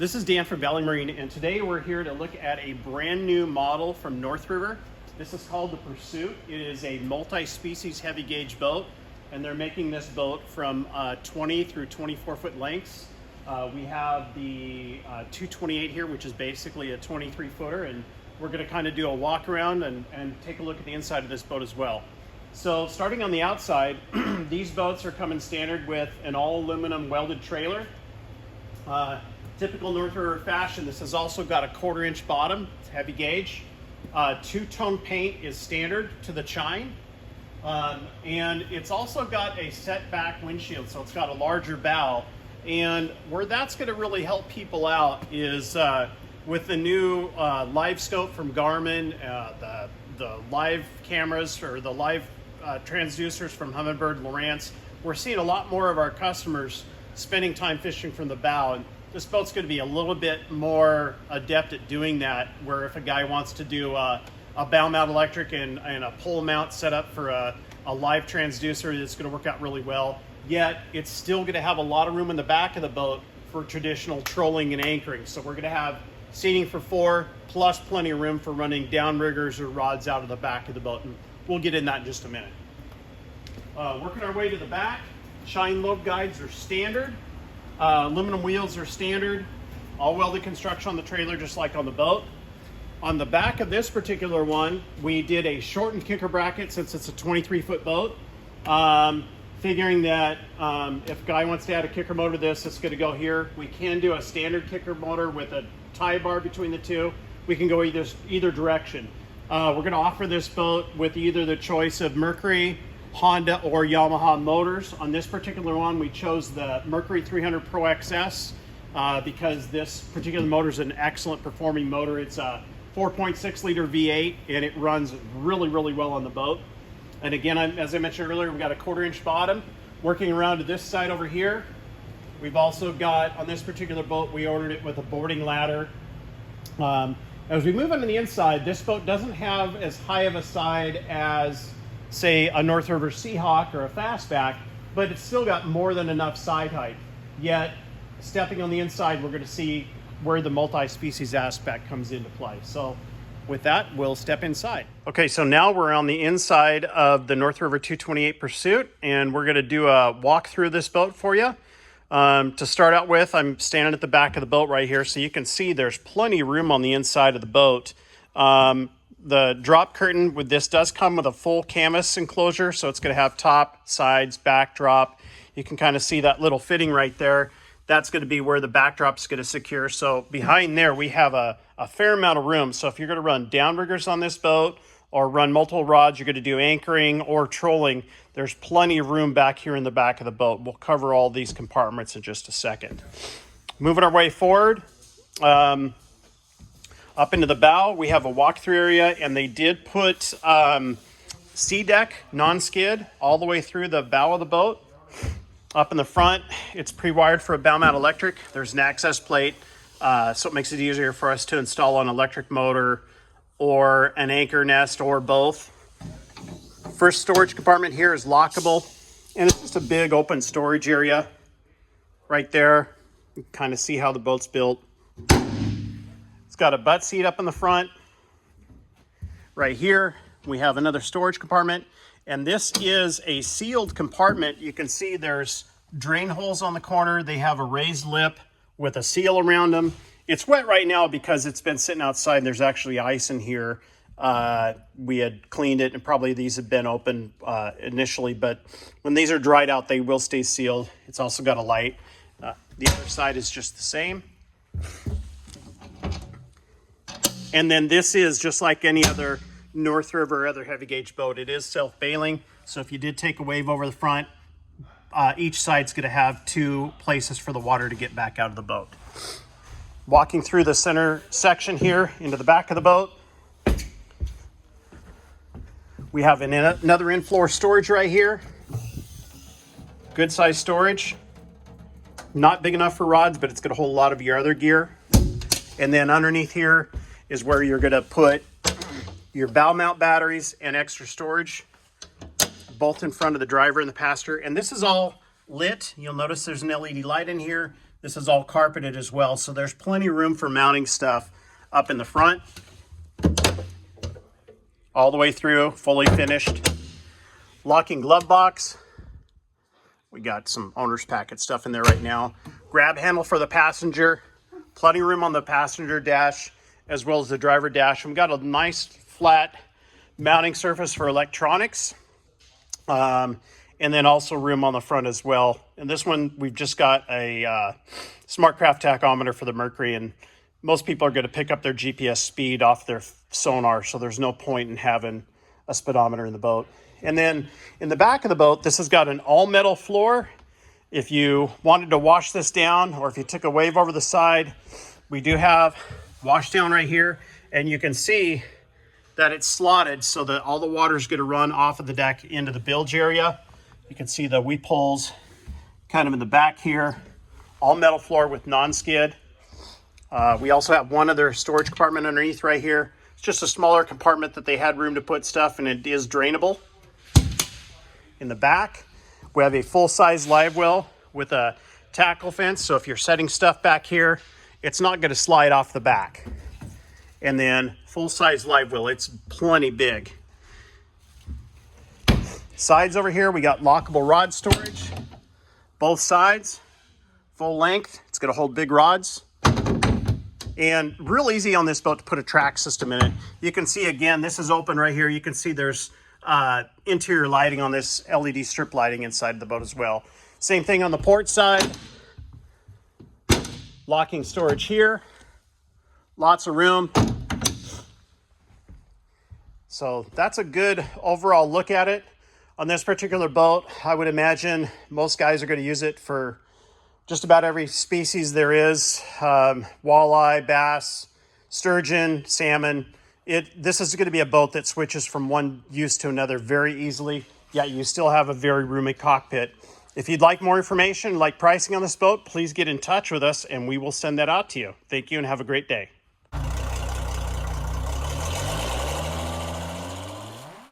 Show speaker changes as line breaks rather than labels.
This is Dan from Valley Marine, and today we're here to look at a brand new model from North River. This is called the Pursuit. It is a multi-species heavy gauge boat, and they're making this boat from 20 through 24 foot lengths. We have the 228 here, which is basically a 23 footer, and we're going to kind of do a walk around and take a look at the inside of this boat as well. So starting on the outside, these boats are coming standard with an all aluminum welded trailer. Typical North River fashion, this has also got a 1/4 inch bottom, it's heavy gauge. Two-tone paint is standard to the chine. And it's also got a set back windshield, so it's got a larger bow. And where that's going to really help people out is with the new live scope from Garmin, the live cameras or the live transducers from Humminbird, Lowrance. We're seeing a lot more of our customers spending time fishing from the bow. And this boat's going to be a little bit more adept at doing that, where if a guy wants to do a bow mount electric and a pole mount setup for a live transducer, it's going to work out really well. Yet it's still going to have a lot of room in the back of the boat for traditional trolling and anchoring. So we're going to have seating for 4, plus plenty of room for running downriggers or rods out of the back of the boat. And we'll get in that in just a minute. Working our way to the back, chine lobe guides are standard. Aluminum wheels are standard. All welded construction on the trailer, just like on the boat. On the back of this particular one, we did a shortened kicker bracket since it's a 23 foot boat. Figuring that if a guy wants to add a kicker motor to this, it's going to go here. We can do a standard kicker motor with a tie bar between the two. We can go either direction. We're going to offer this boat with either the choice of Mercury, Honda, or Yamaha motors. On this particular one, we chose the Mercury 300 Pro XS because this particular motor is an excellent performing motor. It's a 4.6 liter V8 and it runs really, really well on the boat. And again, as I mentioned earlier, we've got a 1/4 inch bottom. Working around to this side over here, we've also got, on this particular boat, we ordered it with a boarding ladder. As we move into the inside, this boat doesn't have as high of a side as, say, a North River Seahawk or a Fastback, but it's still got more than enough side height. Yet, stepping on the inside, we're going to see where the multi-species aspect comes into play. So with that, we'll step inside. Okay, so now we're on the inside of the North River 228 Pursuit, and we're going to do a walk through this boat for you. To start out with, I'm standing at the back of the boat right here, so you can see there's plenty of room on the inside of the boat. The drop curtain with this does come with a full canvas enclosure, so it's going to have top, sides, backdrop. You can kind of see that little fitting right there. That's going to be where the backdrop is going to secure. So behind there, we have a fair amount of room. So if you're going to run downriggers on this boat or run multiple rods, you're going to do anchoring or trolling, there's plenty of room back here in the back of the boat. We'll cover all these compartments in just a second. Moving our way forward, up into the bow, we have a walk-through area, and they did put C-deck, non-skid, all the way through the bow of the boat. Up in the front, it's pre-wired for a bow mount electric. There's an access plate, so it makes it easier for us to install an electric motor or an anchor nest or both. First storage compartment here is lockable, and it's just a big open storage area right there. You can kind of see how the boat's built. It's got a butt seat up in the front. Right here, we have another storage compartment, and this is a sealed compartment. You can see there's drain holes on the corner. They have a raised lip with a seal around them. It's wet right now because it's been sitting outside and there's actually ice in here. We had cleaned it, and probably these have been open initially, but when these are dried out, they will stay sealed. It's also got a light. The other side is just the same. And then this is just like any other North River or other heavy gauge boat. It is self-bailing, so if you did take a wave over the front, each side's going to have 2 places for the water to get back out of the boat. Walking through the center section here into the back of the boat, we have another in-floor storage right here. Good size storage. Not big enough for rods, but it's going to hold a lot of your other gear. And then underneath here is where you're going to put your bow mount batteries and extra storage, both in front of the driver and the passenger. And this is all lit. You'll notice there's an LED light in here. This is all carpeted as well, so there's plenty of room for mounting stuff up in the front. All the way through, fully finished. Locking glove box. We got some owner's packet stuff in there right now. Grab handle for the passenger. Plenty of room on the passenger dash as well as the driver dash. And we got a nice flat mounting surface for electronics. And then also room on the front as well. And this one, we've just got a Smartcraft tachometer for the Mercury, and most people are going to pick up their GPS speed off their sonar, so there's no point in having a speedometer in the boat. And then in the back of the boat, this has got an all-metal floor. If you wanted to wash this down, or if you took a wave over the side, we do have wash down right here, and you can see that it's slotted so that all the water is going to run off of the deck into the bilge area. You can see the weep holes kind of in the back here. All metal floor with non-skid. We also have one other storage compartment underneath right here. It's just a smaller compartment that they had room to put stuff, and it is drainable. In the back, we have a full-size live well with a tackle fence. So if you're setting stuff back here, it's not going to slide off the back. And then full-size live well, it's plenty big. Sides over here, we got lockable rod storage. Both sides, full length. It's going to hold big rods. And real easy on this boat to put a track system in it. You can see, again, this is open right here. You can see there's interior lighting on this, LED strip lighting inside the boat as well. Same thing on the port side. Locking storage here. Lots of room. So that's a good overall look at it. On this particular boat, I would imagine most guys are going to use it for just about every species there is. Walleye, bass, sturgeon, salmon. This is going to be a boat that switches from one use to another very easily, yet you still have a very roomy cockpit. If you'd like more information, like pricing on this boat, please get in touch with us and we will send that out to you. Thank you and have a great day.